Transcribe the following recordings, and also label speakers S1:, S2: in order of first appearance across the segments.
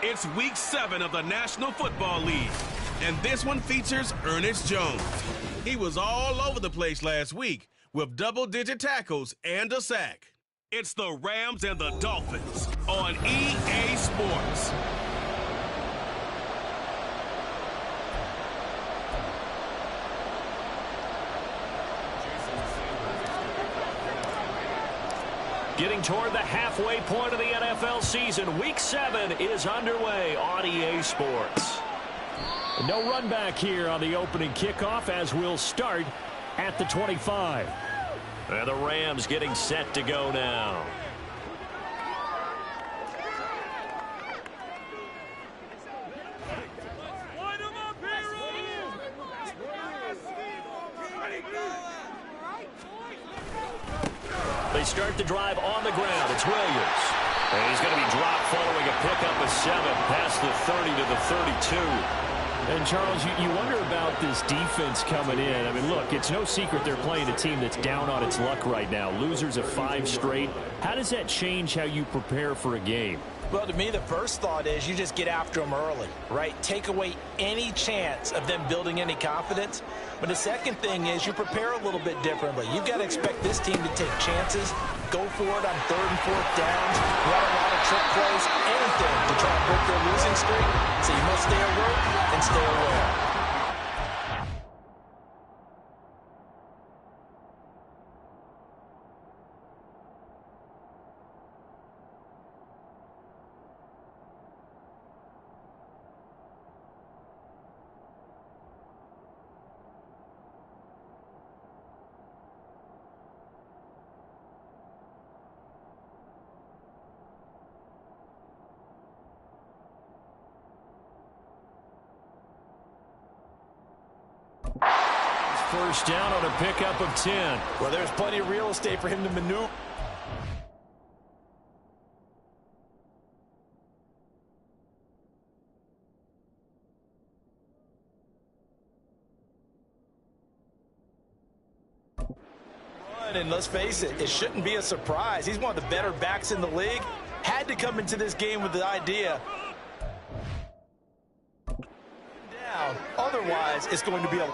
S1: It's Week 7 of the National Football League, and this one features Ernest Jones. He was all over the place last week with double-digit tackles and a sack. It's the Rams and the Dolphins on EA Sports.
S2: Getting toward the halfway point of the NFL season, Week 7 is underway on EA Sports. No run back here on the opening kickoff as we'll start at the 25. And the Rams getting set to go now. They start the drive on the ground. It's Williams. And he's going to be dropped following a pickup of 7 past the 30 to the 32. And, Charles, you wonder about this defense coming in. I mean, look, it's no secret they're playing a team that's down on its luck right now. Losers of 5 straight. How does that change how you prepare for a game?
S3: Well, to me, the first thought is you just get after them early, right? Take away any chance of them building any confidence. But the second thing is you prepare a little bit differently. You've got to expect this team to take chances, go for it on 3rd and 4th downs, run a lot of trick plays, anything to try and break their losing streak. So you must stay alert and stay aware.
S2: First down on a pickup of 10.
S3: Well, there's plenty of real estate for him to maneuver. And let's face it, it shouldn't be a surprise. He's one of the better backs in the league. Had to come into this game with the idea. Down. Otherwise, it's going to be a...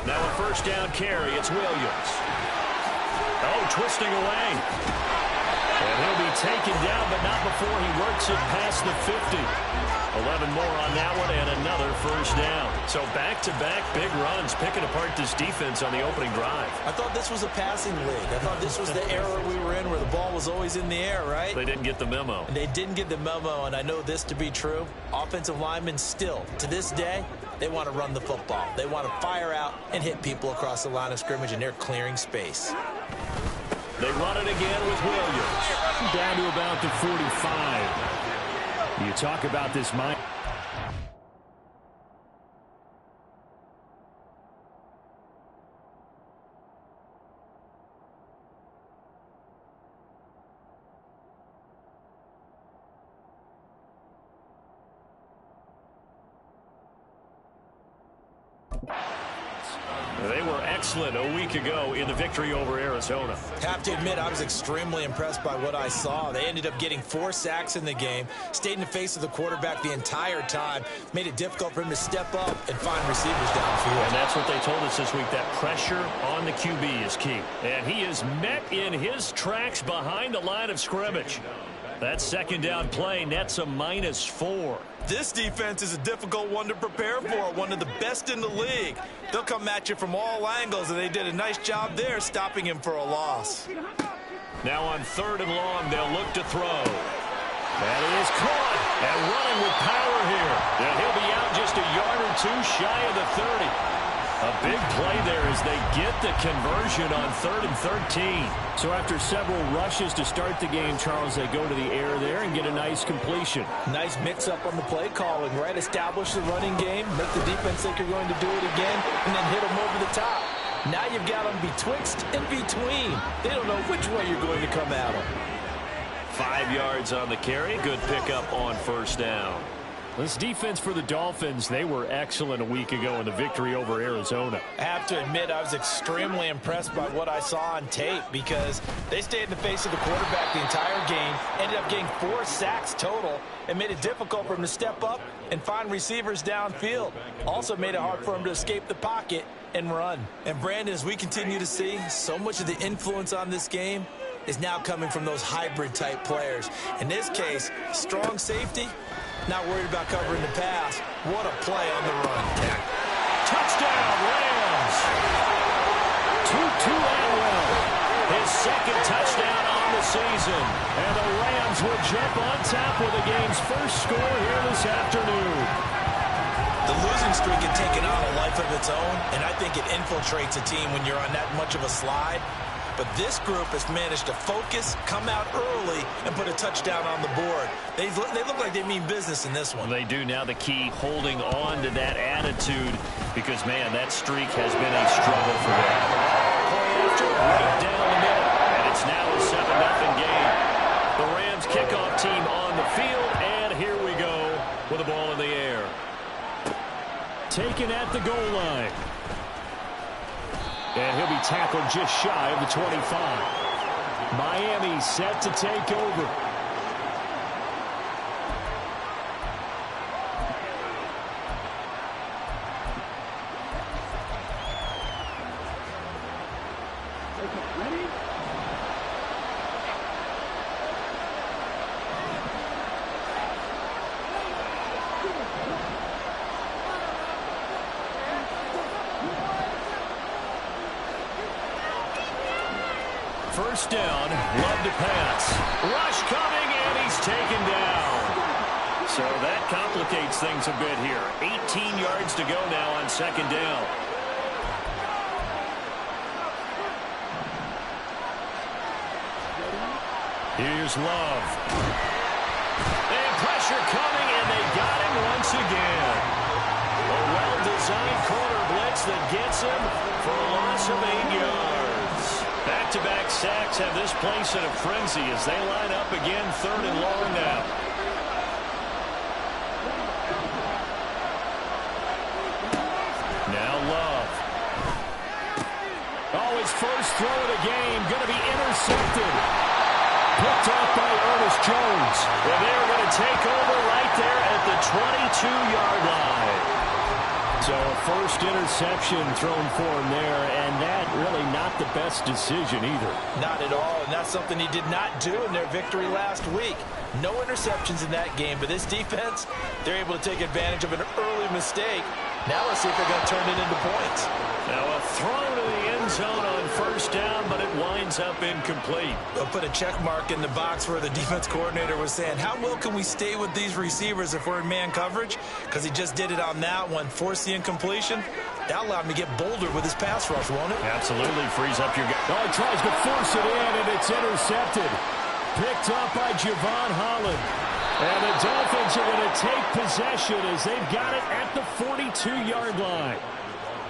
S2: Now a first down carry. It's Williams. Oh, twisting away. And he'll be taken down, but not before he works it past the 50. 11 more on that one and another first down. So back-to-back big runs, picking apart this defense on the opening drive.
S3: I thought this was a passing league. I thought this was the era we were in where the ball was always in the air, right?
S2: They didn't get the memo.
S3: They didn't get the memo, and I know this to be true. Offensive linemen still, to this day, they want to run the football. They want to fire out and hit people across the line of scrimmage, and they're clearing space.
S2: They run it again with Williams. Down to about the 45. You talk about this mind. They were excellent a week ago in the victory over Arizona.
S3: Have to admit, I was extremely impressed by what I saw. They ended up getting 4 sacks in the game, stayed in the face of the quarterback the entire time, made it difficult for him to step up and find receivers downfield.
S2: And that's what they told us this week, that pressure on the QB is key. And he is met in his tracks behind the line of scrimmage. That second down play nets a -4.
S3: This defense is a difficult one to prepare for, one of the best in the league. They'll come at you from all angles, and they did a nice job there stopping him for a loss.
S2: Now on 3rd and long, they'll look to throw. That is caught and running with power here. And he'll be out just a yard or two shy of the 30. A big play there as they get the conversion on 3rd and 13. So after several rushes to start the game, Charles, they go to the air there and get a nice completion.
S3: Nice mix-up on the play calling, right? Establish the running game, make the defense think you're going to do it again, and then hit them over the top. Now you've got them betwixt and between. They don't know which way you're going to come at them.
S2: 5 yards on the carry. Good pickup on 1st down. This defense for the Dolphins, they were excellent a week ago in the victory over Arizona.
S3: I have to admit, I was extremely impressed by what I saw on tape because they stayed in the face of the quarterback the entire game, ended up getting 4 sacks total, and made it difficult for him to step up and find receivers downfield. Also made it hard for him to escape the pocket and run. And Brandon, as we continue to see, so much of the influence on this game is now coming from those hybrid-type players. In this case, strong safety, not worried about covering the pass. What a play on the run.
S2: Touchdown, Rams. Tutu Atwell, his 2nd touchdown on the season. And the Rams will jump on top with the game's first score here this afternoon.
S3: The losing streak had taken on a life of its own, and I think it infiltrates a team when you're on that much of a slide. But this group has managed to focus, come out early, and put a touchdown on the board. They look like they mean business in this one.
S2: They do. Now the key, holding on to that attitude, because, man, that streak has been a struggle for them. Play after, right down the middle, and it's now a 7-0 game. The Rams kickoff team on the field, and here we go with the ball in the air. Taken at the goal line. And he'll be tackled just shy of the 25. Miami set to take over. First down, Love to pass. Rush coming, and he's taken down. So that complicates things a bit here. 18 yards to go now on 2nd down. Here's Love. And pressure coming, and they got him once again. A well-designed corner blitz that gets him for a loss of 8 yards. Back-to-back sacks have this place in a frenzy as they line up again 3rd and long now. Now Love. Oh, his first throw of the game going to be intercepted. Picked off by Ernest Jones. And they're going to take over right there at the 22-yard line. So a first interception thrown for him there, and that really not the best decision either.
S3: Not at all, and that's something he did not do in their victory last week. No interceptions in that game, but this defense, they're able to take advantage of an early mistake. Now let's see if they're going to turn it into points.
S2: Now a throw to the end zone on 1st down, but it winds up incomplete.
S3: They'll put a check mark in the box where the defense coordinator was saying, how well can we stay with these receivers if we're in man coverage? Because he just did it on that one, forced the incompletion. That allowed him to get bolder with his pass rush, won't it?
S2: Absolutely, frees up your guy. Oh, he tries to force it in, and it's intercepted. Picked up by Javon Holland. And the Dolphins are going to take possession as they've got it at the 42-yard line.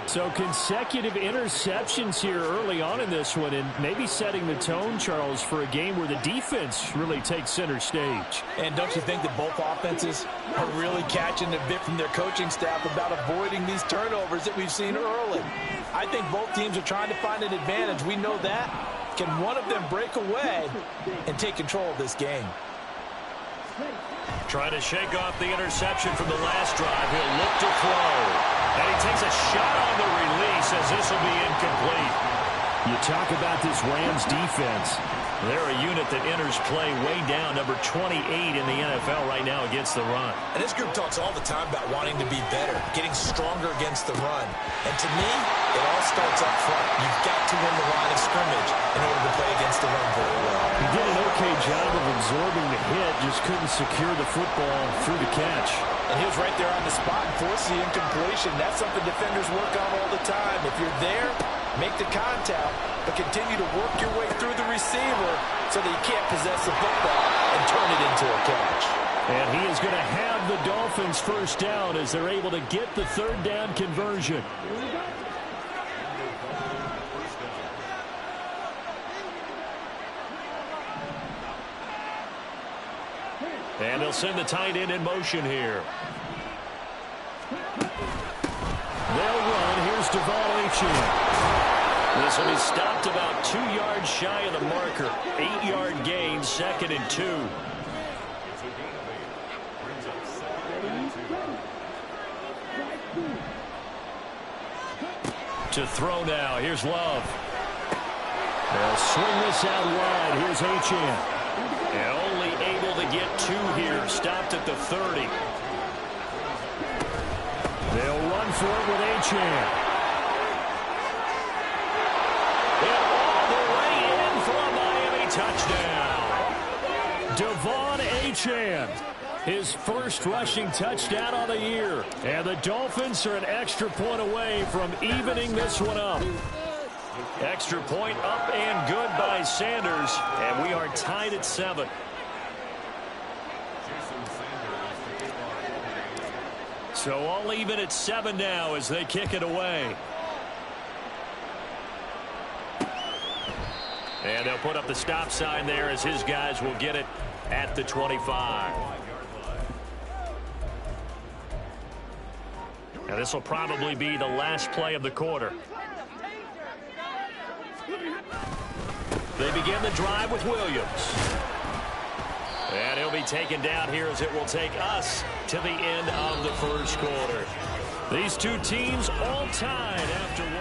S2: So consecutive interceptions here early on in this one, and maybe setting the tone, Charles, for a game where the defense really takes center stage.
S3: And don't you think that both offenses are really catching a bit from their coaching staff about avoiding these turnovers that we've seen early? I think both teams are trying to find an advantage. We know that. Can one of them break away and take control of this game?
S2: Trying to shake off the interception from the last drive. He'll look to throw. And he takes a shot on the release as this will be incomplete. You talk about this Rams defense. They're a unit that enters play way down, number 28 in the NFL right now against the run.
S3: And this group talks all the time about wanting to be better, getting stronger against the run. And to me, it all starts up front. You've got to win the line of scrimmage in order to play against the run very well.
S2: He did an okay job of absorbing the hit, just couldn't secure the football through the catch.
S3: And he was right there on the spot and forced the incompletion. That's something defenders work on all the time. If you're there, make the contact, but continue to work your way through the receiver so that you can't possess the football and turn it into a catch.
S2: And he is going to have the Dolphins first down as they're able to get the third down conversion. And they'll send the tight end in motion here. They'll run. Here's Devon Achane. This will be stopped about 2 yards shy of the marker. 8-yard gain, 2nd and 2. To throw now. Here's Love. They'll swing this out wide. Here's Achane. And only able to get 2 here. Stopped at the 30. They'll run for it with Achane. And all the way in for a Miami touchdown. Devon Achane. His first rushing touchdown of the year. And the Dolphins are an extra point away from evening this one up. Extra point up and good by Sanders. And we are tied at 7. So all even at 7 now as they kick it away. And they'll put up the stop sign there as his guys will get it at the 25. Now this will probably be the last play of the quarter. They begin the drive with Williams. And he'll be taken down here as it will take us to the end of the first quarter. These two teams all tied after 1.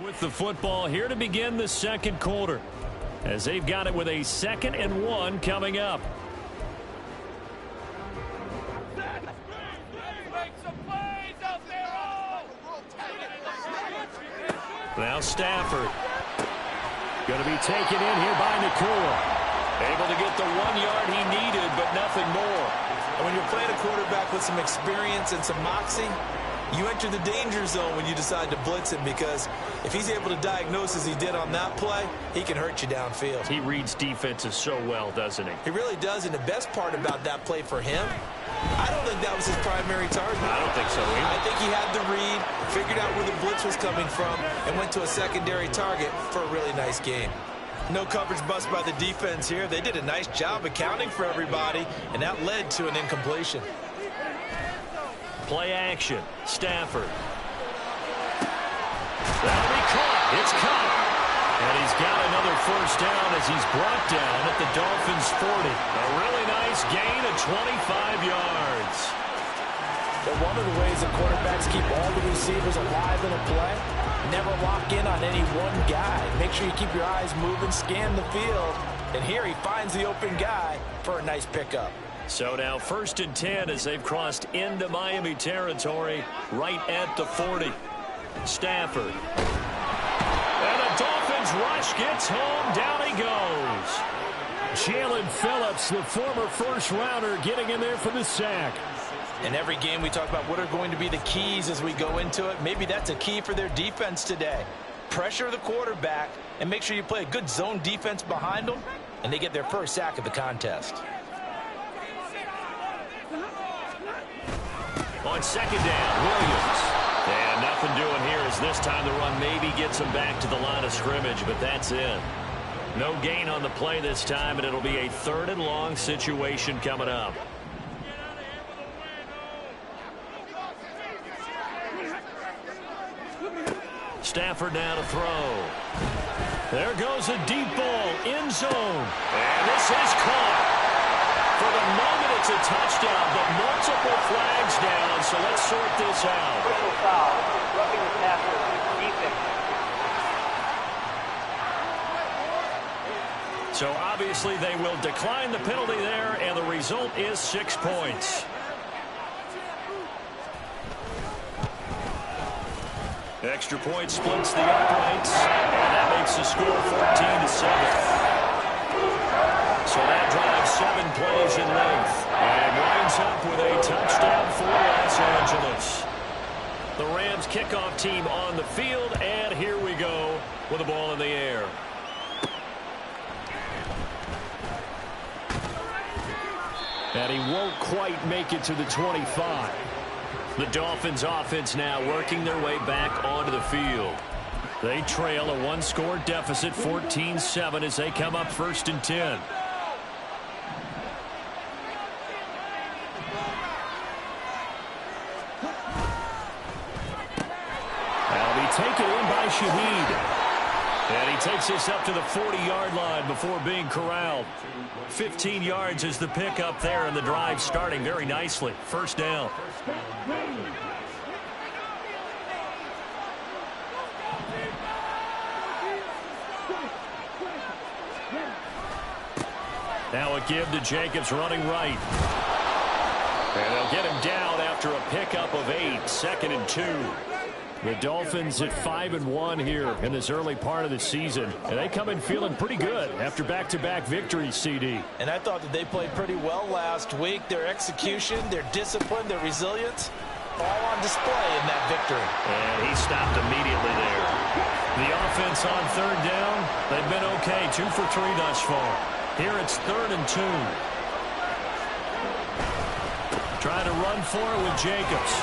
S2: With the football here to begin the second quarter as they've got it with a 2nd and 1 coming up. Now Stafford going to be taken in here by Nakua. Able to get the 1 yard he needed, but nothing more.
S3: And when you're playing a quarterback with some experience and some moxie, you enter the danger zone when you decide to blitz him, because if he's able to diagnose as he did on that play, he can hurt you downfield.
S2: He reads defenses so well, doesn't he?
S3: He really does, and the best part about that play for him, I don't think that was his primary target.
S2: I don't think so either.
S3: I think he had the read, figured out where the blitz was coming from, and went to a secondary target for a really nice game. No coverage bust by the defense here. They did a nice job accounting for everybody, and that led to an incompletion.
S2: Play action. Stafford. That'll be caught. It's caught. And he's got another first down as he's brought down at the Dolphins' 40. A really nice gain of 25 yards.
S3: But one of the ways that quarterbacks keep all the receivers alive in a play, never lock in on any one guy. Make sure you keep your eyes moving, scan the field. And here he finds the open guy for a nice pickup.
S2: So now 1st and 10 as they've crossed into Miami territory right at the 40. Stafford. And the Dolphins rush gets home. Down he goes. Jalen Phillips, the former first-rounder, getting in there for the sack.
S3: In every game we talk about what are going to be the keys as we go into it. Maybe that's a key for their defense today. Pressure the quarterback and make sure you play a good zone defense behind them, and they get their first sack of the contest.
S2: On 2nd down, Williams. And nothing doing here as this time the run maybe gets him back to the line of scrimmage, but that's it. No gain on the play this time, and it'll be a 3rd and long situation coming up. Stafford now to throw. There goes a deep ball, end zone. And this is caught. For the moment, it's a touchdown, but multiple flags down, so let's sort this out.
S4: Personal foul, roughing the passer, defense.
S2: So obviously they will decline the penalty there, and the result is 6 points. Extra point splits the uprights, and that makes the score 14-7. So that drives 7 plays in length and winds up with a touchdown for Los Angeles. The Rams kickoff team on the field, and here we go with the ball in the air. And he won't quite make it to the 25. The Dolphins offense now working their way back onto the field. They trail a one-score deficit, 14-7, as they come up 1st and 10. That'll be taken in by Shaheed. And he takes this up to the 40-yard line before being corralled. 15 yards is the pickup there, and the drive starting very nicely. 1st down. Now a give to Jacobs running right. And they'll get him down after a pickup of 8, 2nd and 2. The Dolphins at 5-1 here in this early part of the season. And they come in feeling pretty good after back-to-back victories, CD.
S3: And I thought that they played pretty well last week. Their execution, their discipline, their resilience, all on display in that victory.
S2: And he stopped immediately there. The offense on 3rd down, they've been okay. 2 for 3 thus far. Here it's 3rd and 2. Trying to run for it with Jacobs.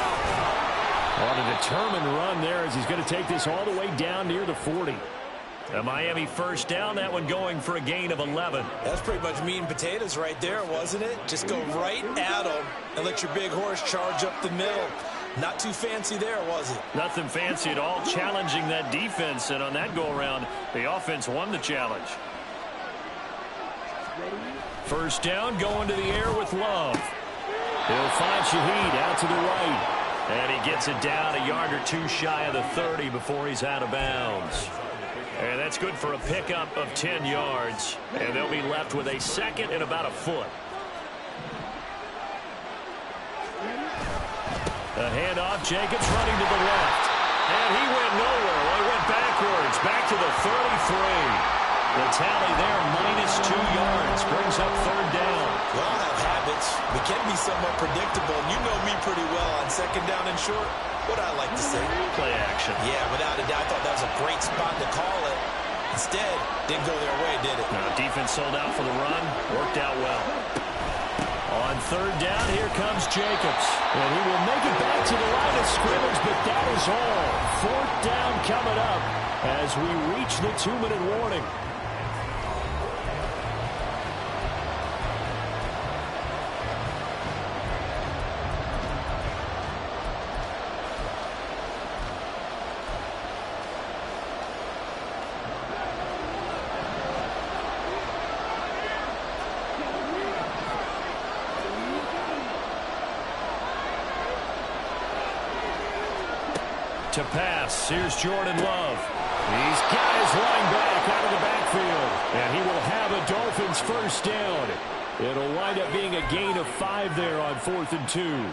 S2: On a determined run there as he's going to take this all the way down near the 40. The Miami 1st down, that one going for a gain of 11.
S3: That's pretty much meat and potatoes right there, wasn't it? Just go right at them and let your big horse charge up the middle. Not too fancy there, was it?
S2: Nothing fancy at all, challenging that defense, and on that go-around, the offense won the challenge. 1st down, going to the air with Love. He'll find Shaheed out to the right. And he gets it down a yard or 2 shy of the 30 before he's out of bounds. And that's good for a pickup of 10 yards. And they'll be left with a 2nd and about a foot. A handoff, Jacobs running to the left. And he went nowhere. Well, he went backwards, back to the 33. The tally there, -2 yards, brings up 3rd down.
S3: We all have habits. We can be somewhat predictable. You know me pretty well on 2nd down and short. What I like to say?
S2: Play action.
S3: Yeah, without a doubt. I thought that was a great spot to call it. Instead, didn't go their way, did it?
S2: No, defense sold out for the run. Worked out well. On 3rd down, here comes Jacobs. And he will make it back to the line of scrimmage, but that is all. 4th down coming up as we reach the 2-minute warning. To pass, here's Jordan Love. He's got his line back out of the backfield. And he will have a Dolphins 1st down. It'll wind up being a gain of 5 there on 4th and 2.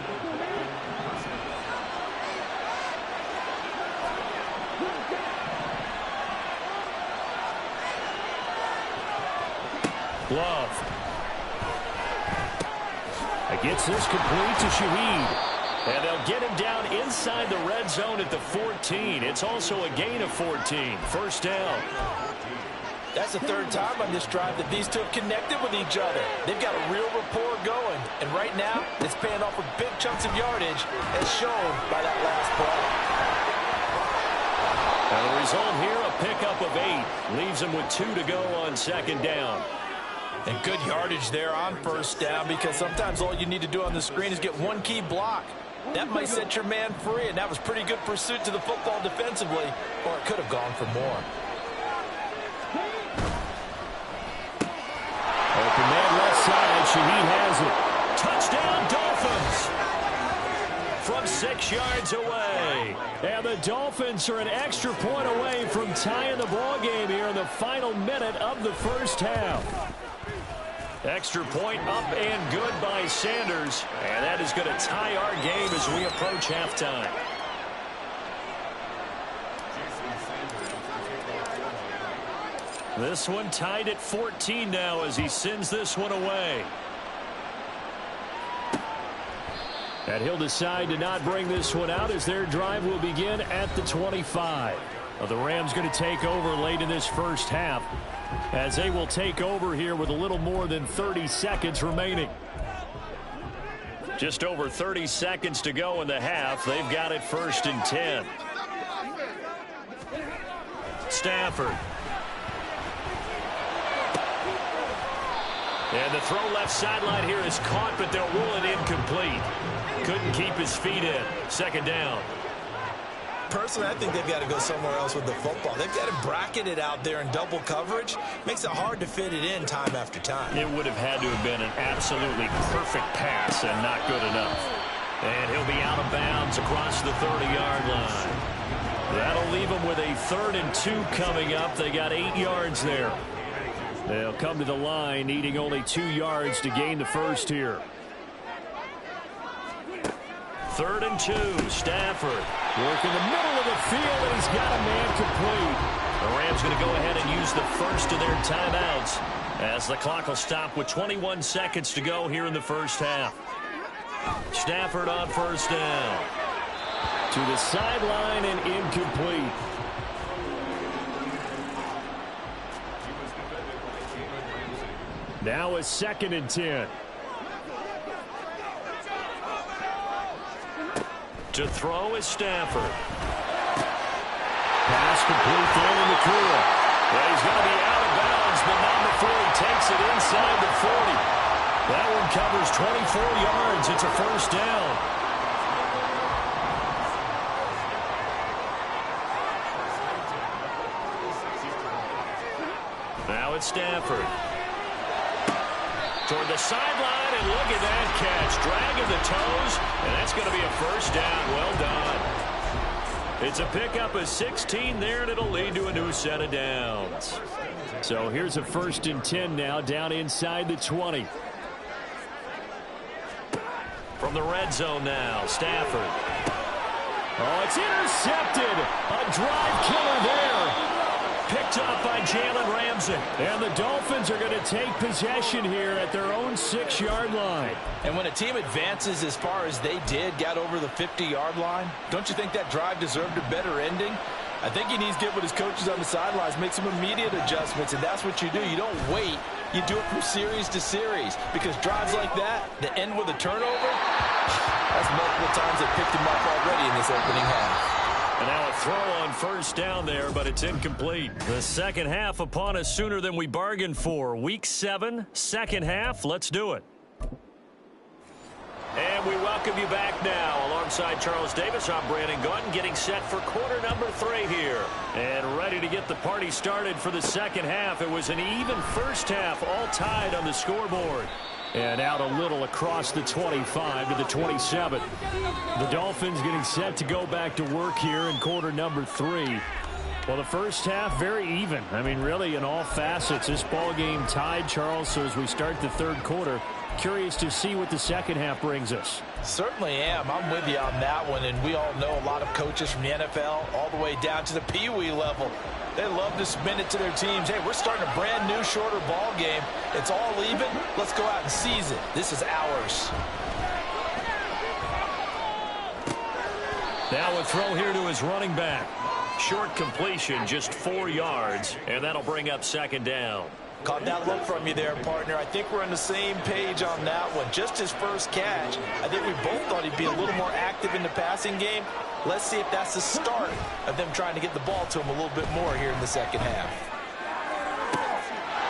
S2: Love. Gets this complete to Shaheed. And they'll get him down inside the red zone at the 14. It's also a gain of 14. 1st down.
S3: That's the 3rd time on this drive that these two have connected with each other. They've got a real rapport going. And right now, it's paying off with big chunks of yardage, as shown by that last play.
S2: And the result here, a pickup of 8. Leaves him with 2 to go on 2nd down.
S3: And good yardage there on 1st down, because sometimes all you need to do on the screen is get one key block. That might set your man free, and that was pretty good pursuit to the football defensively, or it could have gone for more.
S2: Open man left side, catch, and he has it. Touchdown, Dolphins! From 6 yards away. And the Dolphins are an extra point away from tying the ball game here in the final minute of the first half. Extra point up and good by Sanders. And that is going to tie our game as we approach halftime. This one tied at 14 now as he sends this one away. And he'll decide to not bring this one out as their drive will begin at the 25. The Rams going to take over late in this first half as they will take over here with a little more than 30 seconds remaining. Just over 30 seconds to go in the half. They've got it 1st and 10. Stafford. And the throw left sideline here is caught, but they'll rule it incomplete. Couldn't keep his feet in. 2nd down.
S3: Personally, I think they've got to go somewhere else with the football. They've got to bracket it out there in double coverage. Makes it hard to fit it in time after time.
S2: It would have had to have been an absolutely perfect pass and not good enough. And he'll be out of bounds across the 30-yard line. That'll leave them with a 3rd and 2 coming up. They got 8 yards there. They'll come to the line needing only 2 yards to gain the first here. 3rd and 2. Stafford working the middle of the field, and he's got a man complete. The Rams going to go ahead and use the first of their timeouts as the clock will stop with 21 seconds to go here in the first half. Stafford on 1st down. To the sideline and incomplete. Now a 2nd and 10. To throw is Stafford. Pass complete there in the cool. Well, he's going to be out of bounds, but not before he takes it inside the 40. That one covers 24 yards. It's a 1st down. Now it's Stafford. Toward the sideline, and look at that catch. Dragging the toes, and that's going to be a 1st down. Well done. It's a pickup of 16 there, and it'll lead to a new set of downs. So here's a 1st and 10 now, down inside the 20. From the red zone now, Stafford. Oh, it's intercepted. A drive killer there. Picked up by Jalen Ramsey. And the Dolphins are going to take possession here at their own 6-yard line.
S3: And when a team advances as far as they did, got over the 50-yard line, don't you think that drive deserved a better ending? I think he needs to get with his coaches on the sidelines, make some immediate adjustments, and that's what you do. You don't wait. You do it from series to series, because drives like that end with a turnover, that's multiple times they picked him up already in this opening half.
S2: And now a throw on 1st down there, but it's incomplete. The second half upon us sooner than we bargained for. Week 7, second half. Let's do it. And we welcome you back now. Alongside Charles Davis, I'm Brandon Gaudin, getting set for quarter number 3 here. And ready to get the party started for the second half. It was an even first half, all tied on the scoreboard. And out a little across the 25 to the 27. The Dolphins getting set to go back to work here in quarter number 3. Well, the first half, very even. I mean, really, in all facets, this ball game tied, Charles. So as we start the 3rd quarter, curious to see what the second half brings us.
S3: Certainly am. I'm with you on that one. And we all know a lot of coaches from the NFL all the way down to the Pee Wee level. They love to spin it to their teams. Hey, we're starting a brand new, shorter ball game. It's all even. Let's go out and seize it. This is ours.
S2: Now a throw here to his running back. Short completion, just 4 yards, and that'll bring up 2nd down.
S3: Caught that look from you there, partner. I think we're on the same page on that one. Just his first catch. I think we both thought he'd be a little more active in the passing game. Let's see if that's the start of them trying to get the ball to him a little bit more here in the second half.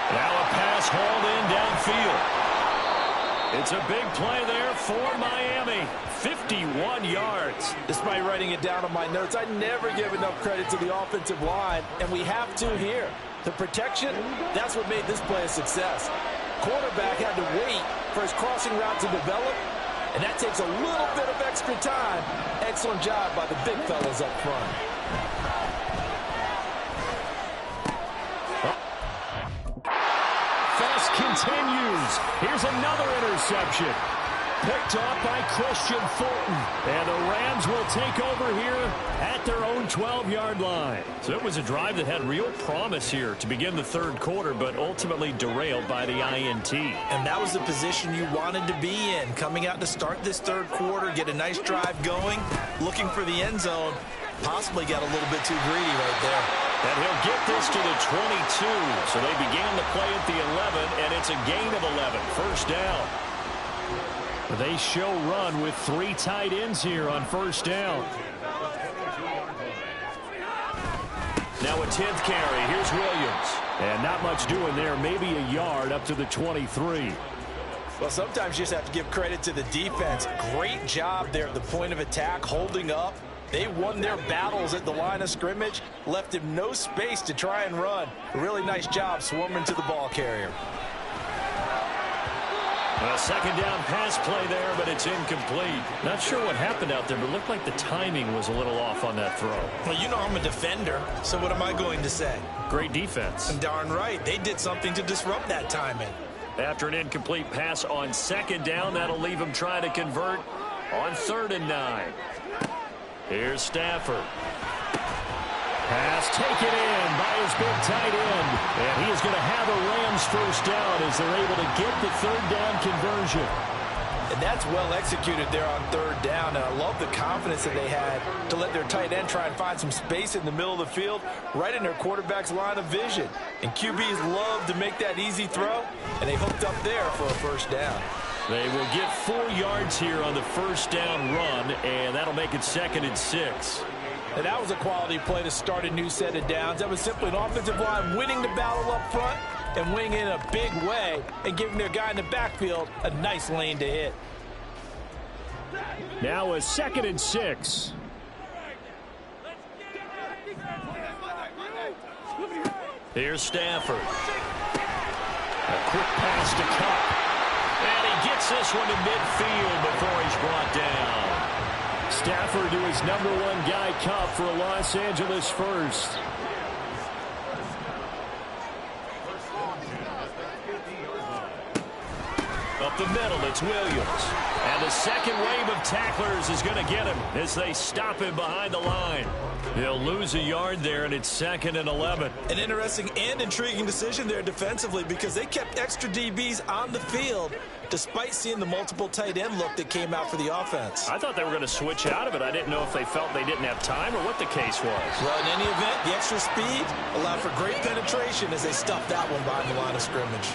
S2: Now a pass hauled in downfield. It's a big play there for Miami. 51 yards.
S3: Despite writing it down on my notes, I never give enough credit to the offensive line, and we have to here. The protection, that's what made this play a success. Quarterback had to wait for his crossing route to develop, and that takes a little bit of extra time. Excellent job by the big fellas up front.
S2: Fuss continues. Here's another interception. Picked off by Christian Fulton. And the Rams will take over here at their own 12-yard line. So it was a drive that had real promise here to begin the third quarter, but ultimately derailed by the INT.
S3: And that was the position you wanted to be in, coming out to start this third quarter, get a nice drive going, looking for the end zone. Possibly got a little bit too greedy right there.
S2: And he'll get this to the 22. So they began the play at the 11, and it's a gain of 11. First down. They show run with 3 tight ends here on first down. Now a 10th carry. Here's Williams. And not much doing there. Maybe a yard up to the 23.
S3: Well, sometimes you just have to give credit to the defense. Great job there at the point of attack, holding up. They won their battles at the line of scrimmage, left him no space to try and run. A really nice job swarming to the ball carrier.
S2: A second down pass play there, but it's incomplete. Not sure what happened out there, but it looked like the timing was a little off on that throw.
S3: Well, you know I'm a defender, so what am I going to say?
S2: Great defense.
S3: And darn right, they did something to disrupt that timing.
S2: After an incomplete pass on second down, that'll leave him trying to convert on 3rd and 9. Here's Stafford. Pass taken in by his big tight end. And he is going to have a Rams first down as they're able to get the 3rd down conversion.
S3: And that's well executed there on 3rd down. And I love the confidence that they had to let their tight end try and find some space in the middle of the field, right in their quarterback's line of vision. And QBs love to make that easy throw, and they hooked up there for a first down.
S2: They will get 4 yards here on the first down run, and that'll make it 2nd and 6.
S3: And that was a quality play to start a new set of downs. That was simply an offensive line winning the battle up front and winning in a big way and giving their guy in the backfield a nice lane to hit.
S2: Now a 2nd and 6. Here's Stafford. A quick pass to Kupp. And he gets this one to midfield before he's brought down. Stafford to his #1 guy, Kupp, for a Los Angeles first. Up the middle, it's Williams. And the second wave of tacklers is going to get him as they stop him behind the line. They'll lose a yard there, and it's 2nd and 11.
S3: An interesting and intriguing decision there defensively because they kept extra DBs on the field despite seeing the multiple tight end look that came out for the offense.
S2: I thought they were going to switch out of it. I didn't know if they felt they didn't have time or what the case was.
S3: Well, in any event, the extra speed allowed for great penetration as they stuffed that one behind the line of scrimmage.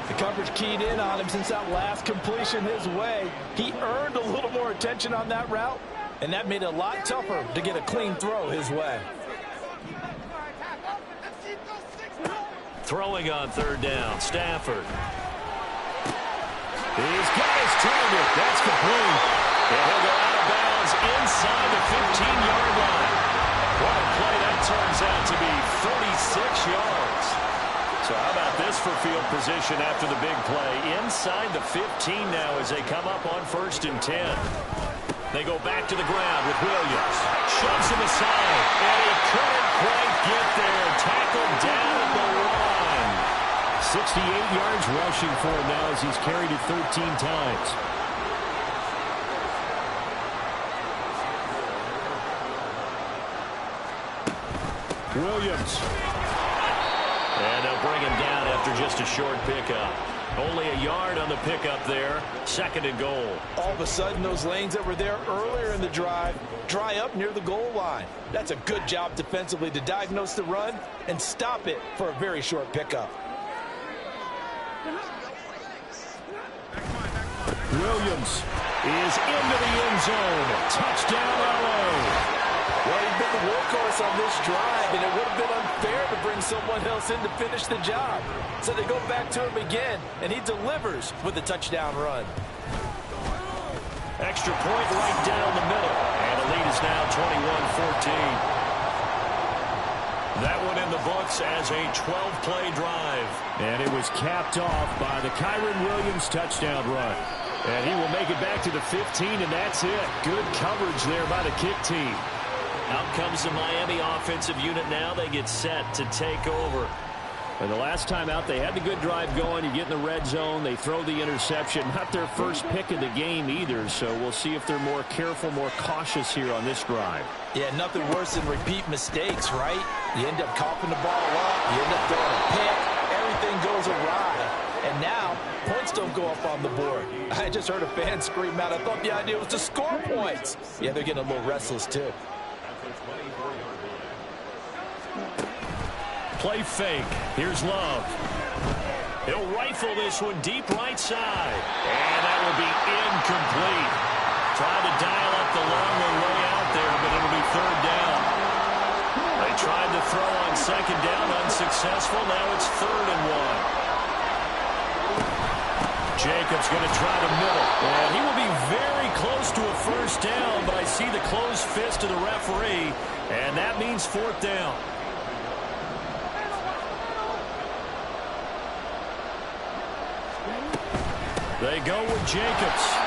S3: The coverage keyed in on him since that last completion his way. He earned a little more attention on that route, and that made it a lot tougher to get a clean throw his way.
S2: Throwing on 3rd down, Stafford. He's got his target. That's complete. And he'll go out of bounds inside the 15-yard line. What a play that turns out to be, 36 yards. So how about this for field position after the big play? Inside the 15 now as they come up on 1st and 10. They go back to the ground with Williams. Shoves him aside, and he couldn't quite get there. Tackled down at the line. 68 yards rushing for him now as he's carried it 13 times. Williams. And they'll bring him down after just a short pickup. Only a yard on the pickup there. 2nd and goal.
S3: All of a sudden, those lanes that were there earlier in the drive dry up near the goal line. That's a good job defensively to diagnose the run and stop it for a very short pickup.
S2: Williams is into the end zone. Touchdown, LA.
S3: Well, he's been the workhorse on this drive, and it would have been unfair to bring someone else in to finish the job. So they go back to him again, and he delivers with a touchdown run.
S2: Extra point right down the middle. And the lead is now 21-14. That one in in the books as a 12-play drive. And it was capped off by the Kyren Williams touchdown run. And he will make it back to the 15, and that's it. Good coverage there by the kick team.
S5: Out comes the Miami offensive unit now. They get set to take over.
S2: And the last time out, they had the good drive going. You get in the red zone. They throw the interception. Not their first pick of the game either, so we'll see if they're more careful, more cautious here on this drive.
S3: Yeah, nothing worse than repeat mistakes, right? You end up coughing the ball up. You end up throwing a pick. Everything goes awry. And now, points don't go up on the board. I just heard a fan scream out. I thought the idea was to score points. Yeah, they're getting a little restless, too.
S2: Play fake. Here's Love.
S5: He'll rifle this one deep right side. And that will be incomplete. Tried to dial up the long way out there, but it'll be third down. They tried to throw on second down, unsuccessful. Now it's 3rd and 1.
S2: Jacobs going to try the middle.
S5: And he will be very close to a first down, but I see the closed fist of the referee, and that means 4th down.
S2: They go with Jacobs.